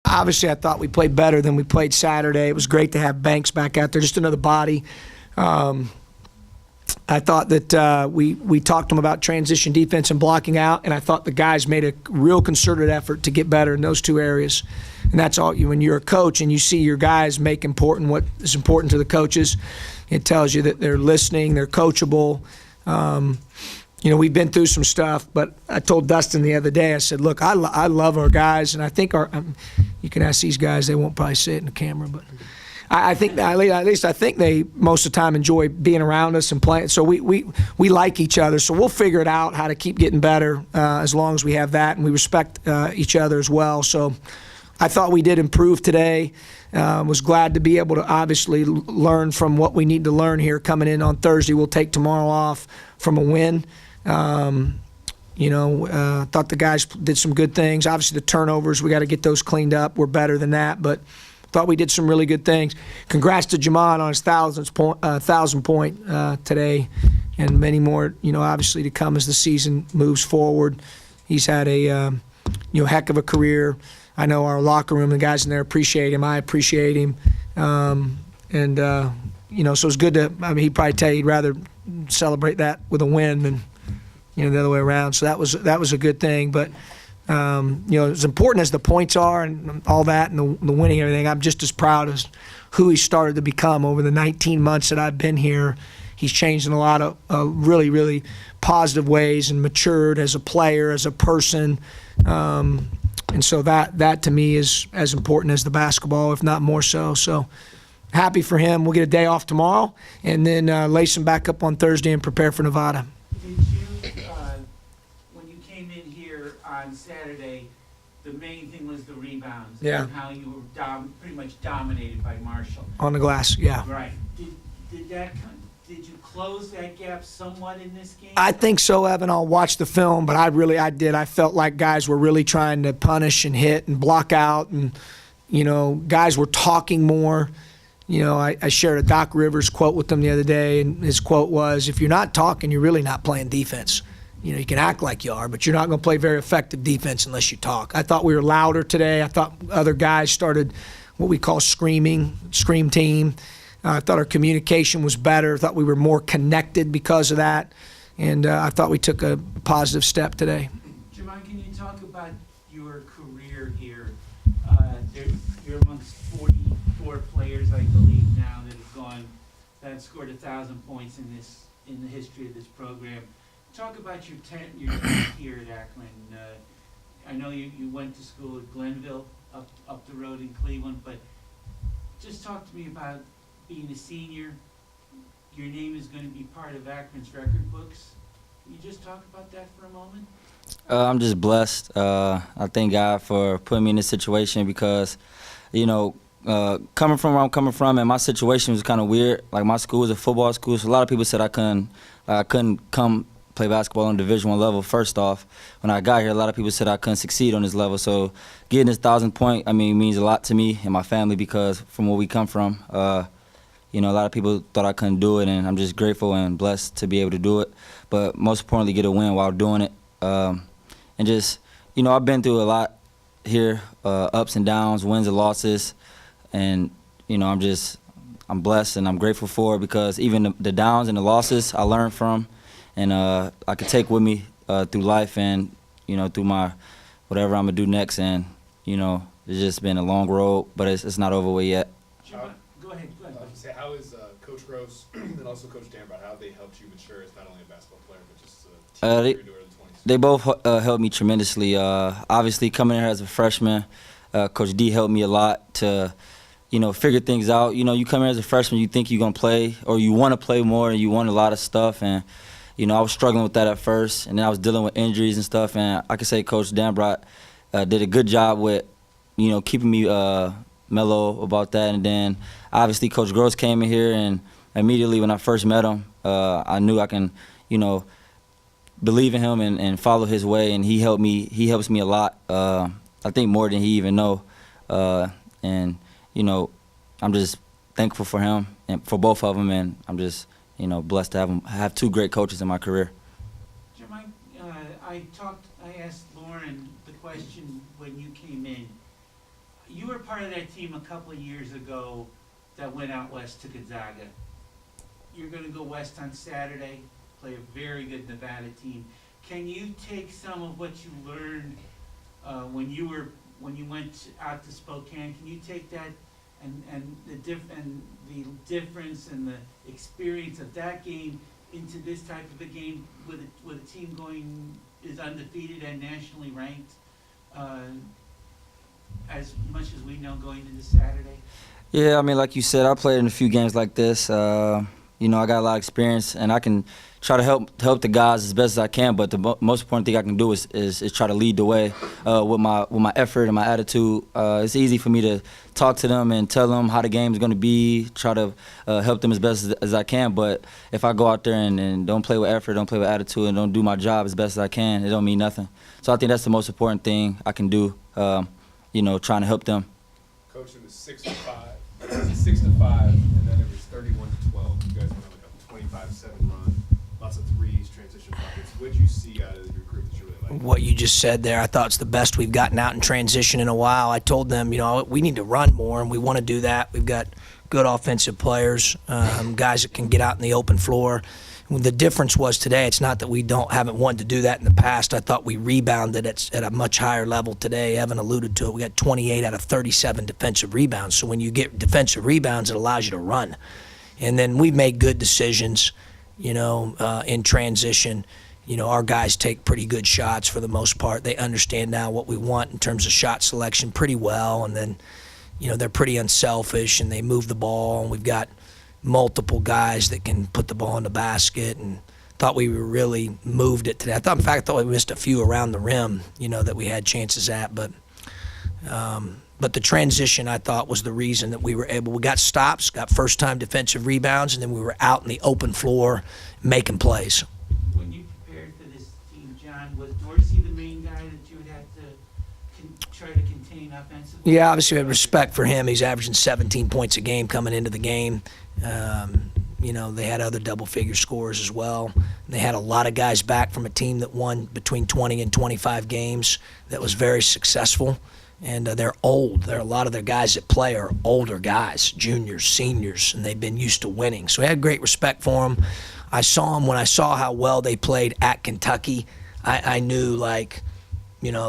obviously I thought we played better than we played Saturday. It was great to have Banks back out there, just another body. I thought that we talked to them about transition defense and blocking out, and I thought the guys made a real concerted effort to get better in those two areas. And that's all. When you're a coach and you see your guys make what is important to the coaches, it tells you that they're listening, they're coachable. We've been through some stuff, but I told Dustin the other day, I said, look, I love our guys, and I think you can ask these guys, they won't probably say it in the camera, but I think at least I think they most of the time enjoy being around us and playing. So we like each other. So we'll figure it out how to keep getting better as long as we have that, and we respect each other as well. So I thought we did improve today. Was glad to be able to obviously learn from what we need to learn here coming in on Thursday. We'll take tomorrow off from a win. Thought the guys did some good things. Obviously the turnovers, we got to get those cleaned up. We're better than that, but thought we did some really good things. Congrats to Jamon on his 1,000 point today, and many more, obviously to come as the season moves forward. He's had a heck of a career. I know our locker room, the guys in there appreciate him. I appreciate him. So it's good to, he'd probably tell you he'd rather celebrate that with a win than, the other way around. So that was a good thing. But, as important as the points are and all that and the winning and everything, I'm just as proud as who he started to become over the 19 months that I've been here. He's changed in a lot of really, really positive ways and matured as a player, as a person. And so that to me is as important as the basketball, if not more so. So happy for him. We'll get a day off tomorrow and then lace him back up on Thursday and prepare for Nevada. Did you, when you came in here on Saturday, the main thing was the rebounds? Yeah. And how you were pretty much dominated by Marshall. On the glass, yeah. Right. Did you close that gap somewhat in this game? I think so, Evan. I'll watch the film, but I did. I felt like guys were really trying to punish and hit and block out, and guys were talking more. I shared a Doc Rivers quote with them the other day, and his quote was, if you're not talking, you're really not playing defense. You can act like you are, but you're not going to play very effective defense unless you talk. I thought we were louder today. I thought other guys started what we call scream team. I thought our communication was better. I thought we were more connected because of that. And I thought we took a positive step today. Jamon, can you talk about your career here? You're amongst 44 players, I believe, now that have scored 1,000 points in the history of this program. Talk about your time here at Akron. I know you went to school at Glenville, up the road in Cleveland, but just talk to me about being a senior. Your name is going to be part of Akron's record books. Can you just talk about that for a moment? I'm just blessed. I thank God for putting me in this situation because, coming from where I'm coming from, and my situation was kind of weird. Like, my school was a football school, so a lot of people said I couldn't come play basketball on Division I level. First off, when I got here, a lot of people said I couldn't succeed on this level. So getting this 1,000 point, means a lot to me and my family because from where we come from, a lot of people thought I couldn't do it, and I'm just grateful and blessed to be able to do it. But most importantly, get a win while doing it. And just, I've been through a lot here, ups and downs, wins and losses. And, I'm blessed and I'm grateful for it because even the downs and the losses I learned from, and I could take with me through life and, through my whatever I'm going to do next. And, it's just been a long road, but it's not over with yet. Go ahead. How is Coach Gross and also Coach Danbrodt, how have they helped you mature as not only a basketball player, but just a team leader in the 20s? They both helped me tremendously. Obviously, coming here as a freshman, Coach D helped me a lot to, figure things out. You come here as a freshman, you think you're going to play, or you want to play more, and you want a lot of stuff. And, I was struggling with that at first, and then I was dealing with injuries and stuff. And I could say Coach Danbrodt did a good job with, keeping me mellow about that. And then, obviously, Coach Gross came in here, and immediately when I first met him, I knew I can, believe in him and follow his way. And he helps me a lot. I think more than he even know. And I'm just thankful for him and for both of them. And I'm just, blessed to have two great coaches in my career. Jermaine, I asked Lauren the question when you came in. you were part of that team a couple of years ago that went out west to Gonzaga. You're going to go west on Saturday, play a very good Nevada team. Can you take some of what you learned when you went out to Spokane? Can you take that and the difference and the experience of that game into this type of a game with a team is undefeated and nationally ranked, as much as we know going into Saturday? Yeah, I mean, like you said, I played in a few games like this. I got a lot of experience, and I can try to help the guys as best as I can. But the most important thing I can do is try to lead the way with my effort and my attitude. It's easy for me to talk to them and tell them how the game is going to be, try to help them as best as I can. But if I go out there and don't play with effort, don't play with attitude, and don't do my job as best as I can, it don't mean nothing. So I think that's the most important thing I can do. Trying to help them. Coach, it was 6-5, and then it was 31-12. You guys went on like a 25-7 run, lots of threes, transition buckets. What did you see out of your group that you really liked? What you just said there, I thought it's the best we've gotten out in transition in a while. I told them, we need to run more, and we want to do that. We've got good offensive players, guys that can get out in the open floor. The difference was today, it's not that we haven't wanted to do that in the past. I thought we rebounded at a much higher level today. Evan alluded to it. We got 28 out of 37 defensive rebounds. So when you get defensive rebounds, it allows you to run. And then we've made good decisions, in transition. Our guys take pretty good shots for the most part. They understand now what we want in terms of shot selection pretty well. And then, they're pretty unselfish, and they move the ball. And we've got multiple guys that can put the ball in the basket, and thought we really moved it today. In fact, I thought we missed a few around the rim, that we had chances at. But the transition, I thought, was the reason that we were able. We got stops, got first-time defensive rebounds, and then we were out in the open floor making plays. When you prepared for this team, John, was Dorsey the main guy that you would have to try to contain offensively? Yeah, obviously we have respect for him. He's averaging 17 points a game coming into the game. They had other double-figure scores as well. They had a lot of guys back from a team that won between 20 and 25 games that was very successful. And they're old. A lot of their guys that play are older guys, juniors, seniors, and they've been used to winning. So we had great respect for them. I saw them when I saw how well they played at Kentucky. I knew,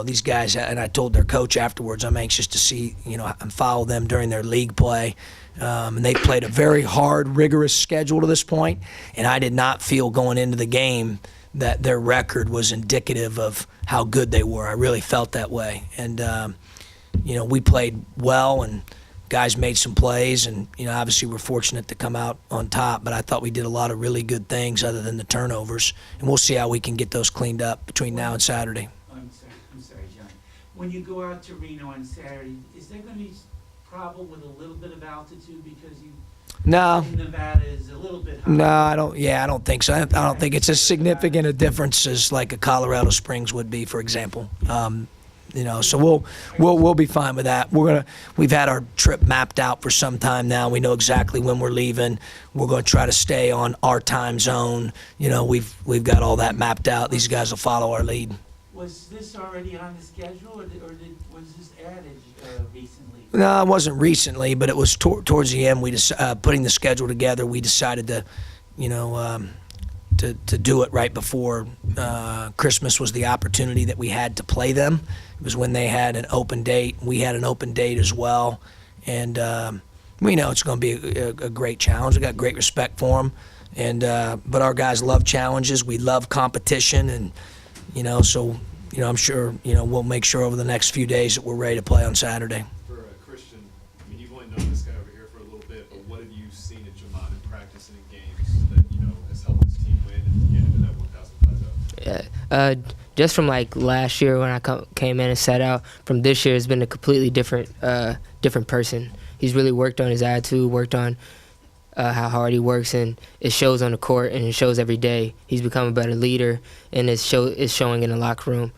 these guys, and I told their coach afterwards, I'm anxious to see, and follow them during their league play. And they played a very hard, rigorous schedule to this point, and I did not feel going into the game that their record was indicative of how good they were. I really felt that way. And, we played well, and guys made some plays, and, obviously we're fortunate to come out on top, but I thought we did a lot of really good things other than the turnovers, and we'll see how we can get those cleaned up between now and Saturday. I'm sorry, John. When you go out to Reno on Saturday, is there going to be a problem with a little bit of altitude because No. Nevada is a little bit high? No, I don't. Yeah, I don't think so. I don't think it's as significant a difference as like a Colorado Springs would be, for example. So we'll be fine with that. We've had our trip mapped out for some time now. We know exactly when we're leaving. We're going to try to stay on our time zone. We've got all that mapped out. These guys will follow our lead. Was this already on the schedule, or was this added recently? No, it wasn't recently, but it was towards the end. We putting the schedule together. We decided to, to do it right before Christmas was the opportunity that we had to play them. It was when they had an open date. We had an open date as well, and we know it's going to be a great challenge. We got great respect for them, and but our guys love challenges. We love competition, and so. I'm sure, we'll make sure over the next few days that we're ready to play on Saturday. For Christian, you've only known this guy over here for a little bit, but what have you seen at Jamon in practice and in games that, has helped his team win and get into that 1,000 plateau? Yeah, just from last year when I came in and sat out, from this year it's been a completely different person. He's really worked on his attitude, worked on how hard he works, and it shows on the court, and it shows every day. He's become a better leader, and it's showing in the locker room.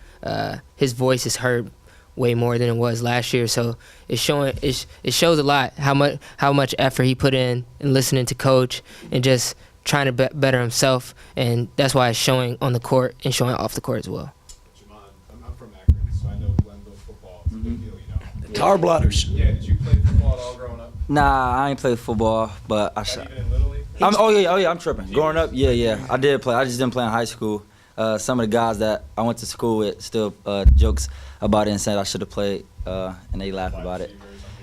His voice is heard way more than it was last year, so it shows a lot how much effort he put in listening to coach and just trying to better himself, and that's why it's showing on the court and showing off the court as well. Jamon, I'm from Akron, so I know Glenville football. It's a big deal, Tar Blooders. Yeah, did you play football at all growing up? Nah, I ain't played football, but I Not shot. even in Little League? Oh yeah, I'm tripping. Growing up, yeah, I did play. I just didn't play in high school. Some of the guys that I went to school with still jokes about it and said I should have played, and they laugh about it.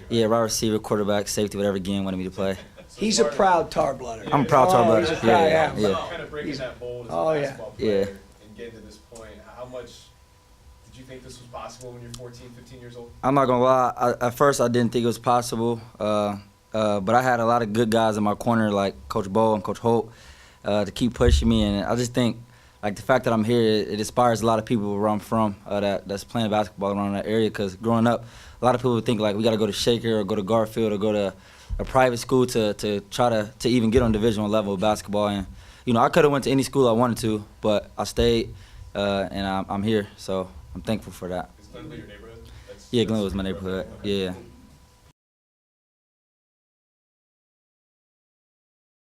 Yeah, wide receiver, quarterback, safety, whatever game wanted me to play. He's a proud Tar Blooder. I'm a proud Tar Blooder. He's a proud, Yeah. Kind of breaking that mold as Oh, a yeah. basketball player Yeah. and getting to this point. How much did you think this was possible when you're 14, 15 years old? I'm not gonna lie. At first, I didn't think it was possible, but I had a lot of good guys in my corner, like Coach Bo and Coach Holt, to keep pushing me. And I just think, like the fact that I'm here, it inspires a lot of people where I'm from that's playing basketball around that area. Because growing up, a lot of people think like we got to go to Shaker or go to Garfield or go to a private school to try to even get on Division I level of basketball. And I could have went to any school I wanted to, but I stayed, and I'm here. So I'm thankful for that. Is Glenville your neighborhood? Yeah, Glenville was my neighborhood. Yeah.